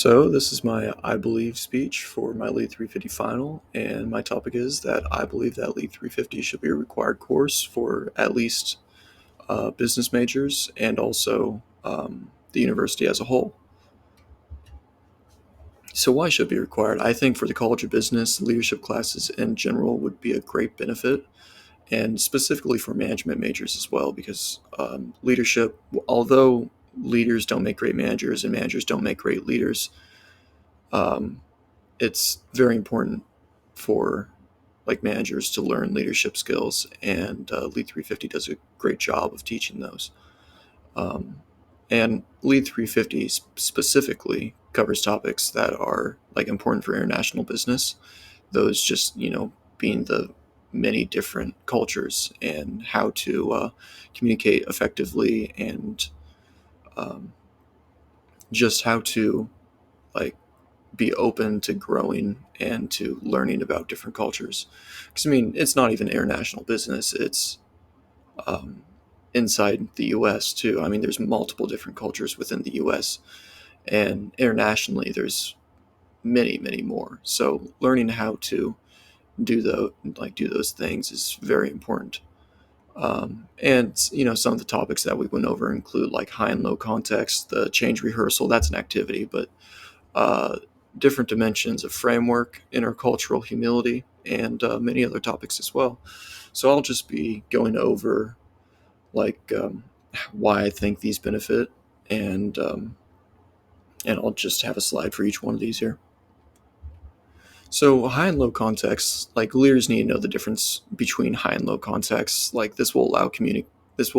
So, this is my I Believe speech for my Lead 350 final, and my topic is that I believe that Lead 350 should be a required course for at least business majors and also the university as a whole. So, why should it be required? I think for the College of Business, leadership classes in general would be a great benefit, and specifically for management majors as well, because leadership, although leaders don't make great managers and managers don't make great leaders, um, it's very important for like managers to learn leadership skills, and Lead 350 does a great job of teaching those. Um, and Lead 350 specifically covers topics that are like important for international business. Those just being the many different cultures and how to communicate effectively, and um, just how to like be open to growing and to learning about different cultures. Because I mean, it's not even international business; it's um, inside the U.S. too. I mean, there's multiple different cultures within the U.S. and internationally, there's many, many more. So learning how to do those things is very important. And some of the topics that we went over include like high and low context, the change rehearsal. That's an activity, but uh, different dimensions of framework, intercultural humility, and many other topics as well. So I'll just be going over like why I think these benefit, and I'll just have a slide for each one of these here. So high and low context, like leaders need to know the difference between high and low context. Like this will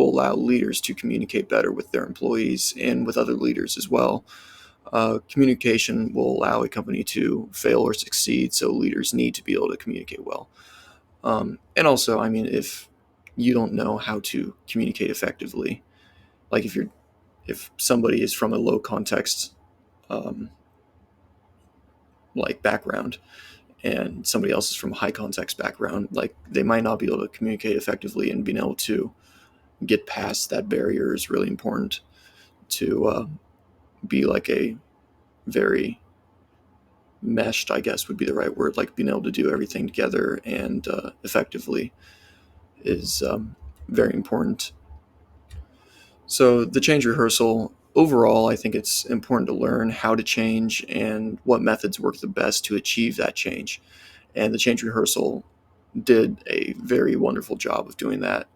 allow leaders to communicate better with their employees and with other leaders as well. Communication will allow a company to fail or succeed, so leaders need to be able to communicate well. And also, I mean, if you don't know how to communicate effectively, like if somebody is from a low context um, like background and somebody else is from a high context background, like they might not be able to communicate effectively, and being able to get past that barrier is really important to be like a very meshed, I guess would be the right word, like being able to do everything together and effectively is very important. So the change rehearsal, overall, I think it's important to learn how to change and what methods work the best to achieve that change. And the change rehearsal did a very wonderful job of doing that.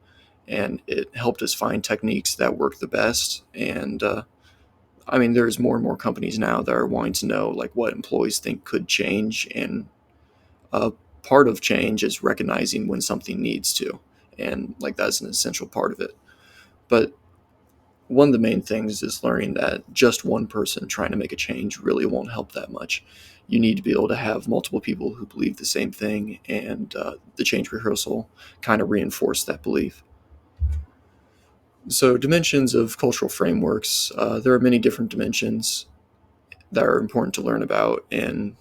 And it helped us find techniques that work the best. And I mean, there's more and more companies now that are wanting to know like what employees think could change, and uh, part of change is recognizing when something needs to, and like that's an essential part of it. But one of the main things is learning that just one person trying to make a change really won't help that much. You need to be able to have multiple people who believe the same thing, and the change rehearsal kind of reinforce that belief. So, dimensions of cultural frameworks, there are many different dimensions that are important to learn about, and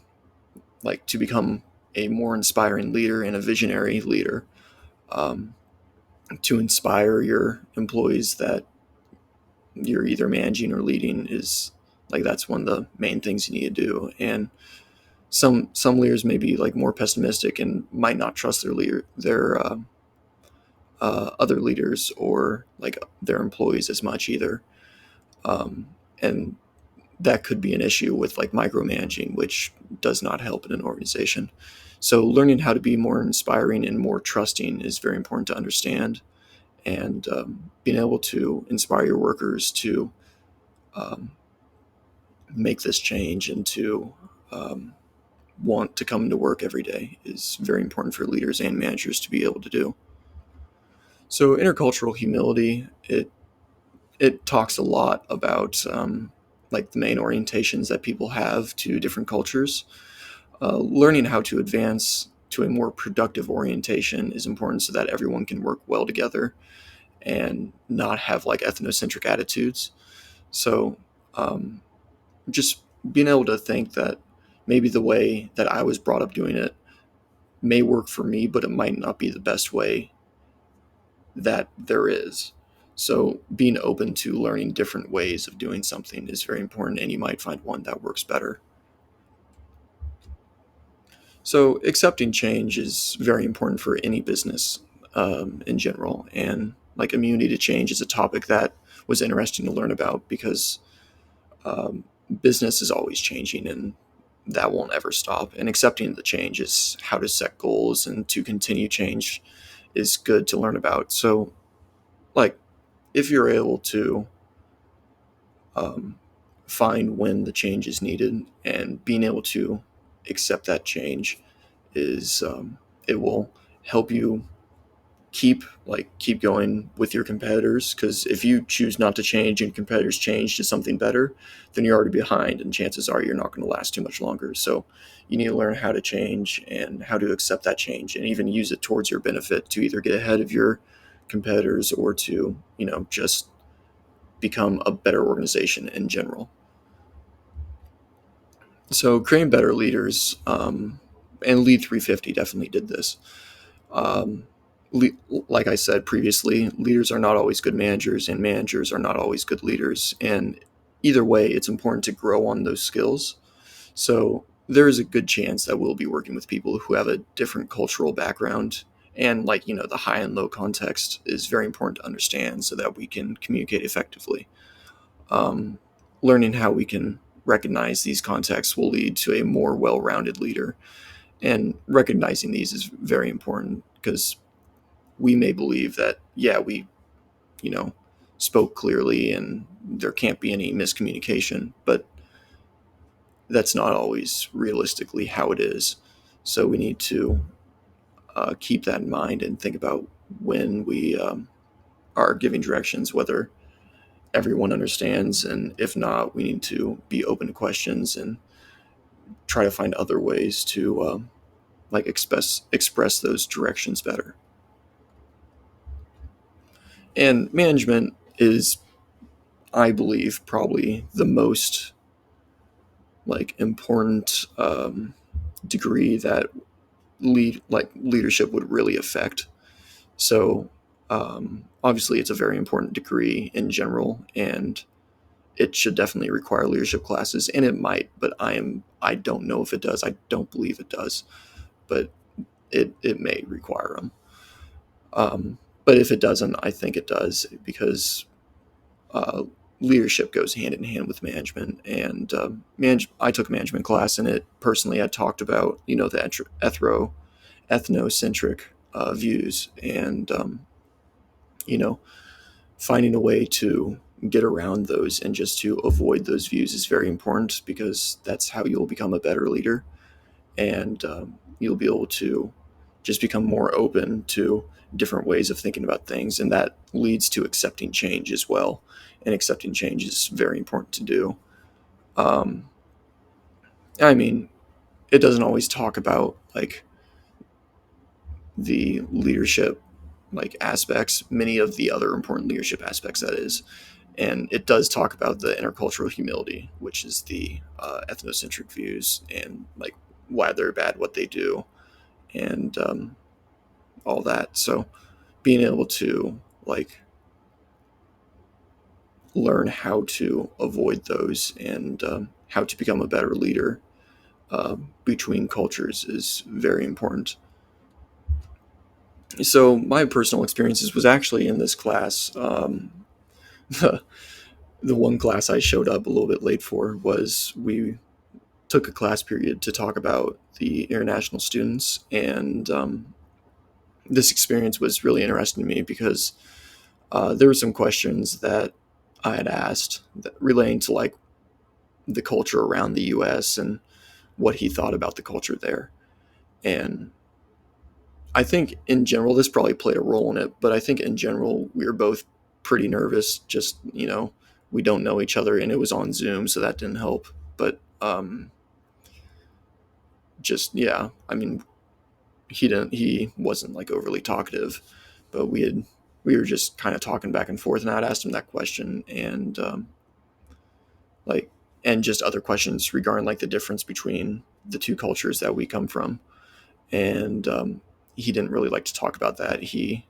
like to become a more inspiring leader and a visionary leader, um, to inspire your employees that you're either managing or leading is like that's one of the main things you need to do. And some leaders may be like more pessimistic and might not trust their other leaders or like their employees as much either. And that could be an issue with like micromanaging, which does not help in an organization. So learning how to be more inspiring and more trusting is very important to understand, and being able to inspire your workers to um, make this change and to um, want to come to work every day is very important for leaders and managers to be able to do. So intercultural humility, it talks a lot about like the main orientations that people have to different cultures. Learning how to advance to a more productive orientation is important so that everyone can work well together and not have like ethnocentric attitudes. So um, just being able to think that maybe the way that I was brought up doing it may work for me, but it might not be the best way that there is. So being open to learning different ways of doing something is very important, and you might find one that works better. So accepting change is very important for any business in general, and like immunity to change is a topic that was interesting to learn about because um, business is always changing and that won't ever stop. And accepting the change is how to set goals and to continue change is good to learn about. So, like, if you're able to um, find when the change is needed and being able to accept that change is it will help you keep going with your competitors, because if you choose not to change and competitors change to something better, then you're already behind and chances are you're not going to last too much longer. So you need to learn how to change and how to accept that change and even use it towards your benefit to either get ahead of your competitors or to just become a better organization in general. So creating better leaders, and Lead 350 definitely did this. Um, like I said previously, leaders are not always good managers, and managers are not always good leaders. And either way, it's important to grow on those skills. So there is a good chance that we'll be working with people who have a different cultural background. And, like, the high and low context is very important to understand so that we can communicate effectively. Um, Learning how we can recognize these contexts will lead to a more well rounded leader. And recognizing these is very important because we may believe that, yeah, we, you know, spoke clearly and there can't be any miscommunication, but that's not always realistically how it is. So we need to keep that in mind and think about when we are giving directions, whether everyone understands, and if not, we need to be open to questions and try to find other ways to express those directions better. And management is, I believe, probably the most important degree that leadership would really affect. So obviously, it's a very important degree in general, and it should definitely require leadership classes, and it might, but I don't know if it does. I don't believe it does, but it may require them. But if it doesn't, I think it does because uh, leadership goes hand in hand with management. And I took a management class, and it personally I talked about the ethnocentric views, and you know finding a way to get around those and just to avoid those views is very important because that's how you'll become a better leader, and you'll be able to just become more open to different ways of thinking about things, and that leads to accepting change as well. And accepting change is very important to do. um, I mean, it doesn't always talk about the leadership aspects, many of the other important leadership aspects, that is. And it does talk about the intercultural humility, which is the ethnocentric views, and why they're bad, what they do, and all that. So being able to learn how to avoid those and how to become a better leader between cultures is very important. So my personal experiences was actually in this class. The, the one class I showed up a little bit late for was we took a class period to talk about the international students, and this experience was really interesting to me because there were some questions that I had asked that relating to the culture around the U.S. and what he thought about the culture there. And I think in general, this probably played a role in it, but I think in general, we were both pretty nervous. Just, we don't know each other, and it was on Zoom, so that didn't help. But just, yeah, I mean, he wasn't overly talkative, but we were just kind of talking back and forth, and I'd asked him that question, and like, and just other questions regarding the difference between the two cultures that we come from. And he didn't really like to talk about that. He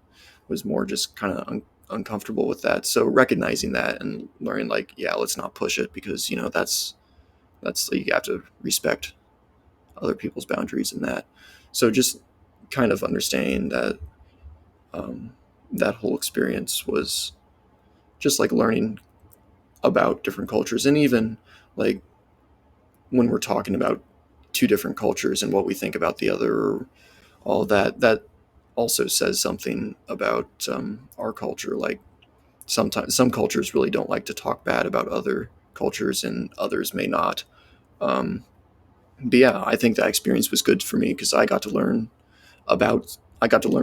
was more just kind of uncomfortable with that. So recognizing that and learning, like, yeah, let's not push it, because that's you have to respect other people's boundaries in that. So just kind of understanding that, um, that whole experience was just like learning about different cultures, and even like when we're talking about two different cultures and what we think about the other, all that, that also says something about our culture. Like sometimes some cultures really don't like to talk bad about other cultures, and others may not. Um, but yeah, I think that experience was good for me because I got to learn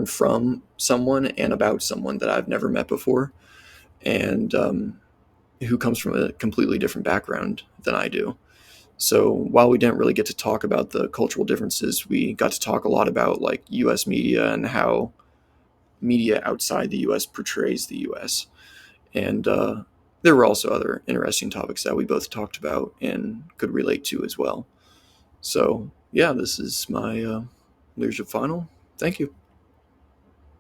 from someone and about someone that I've never met before, and who comes from a completely different background than I do. So while we didn't really get to talk about the cultural differences, we got to talk a lot about like U.S. media and how media outside the U.S. portrays the U.S. And there were also other interesting topics that we both talked about and could relate to as well. So yeah, this is my leadership final. Thank you.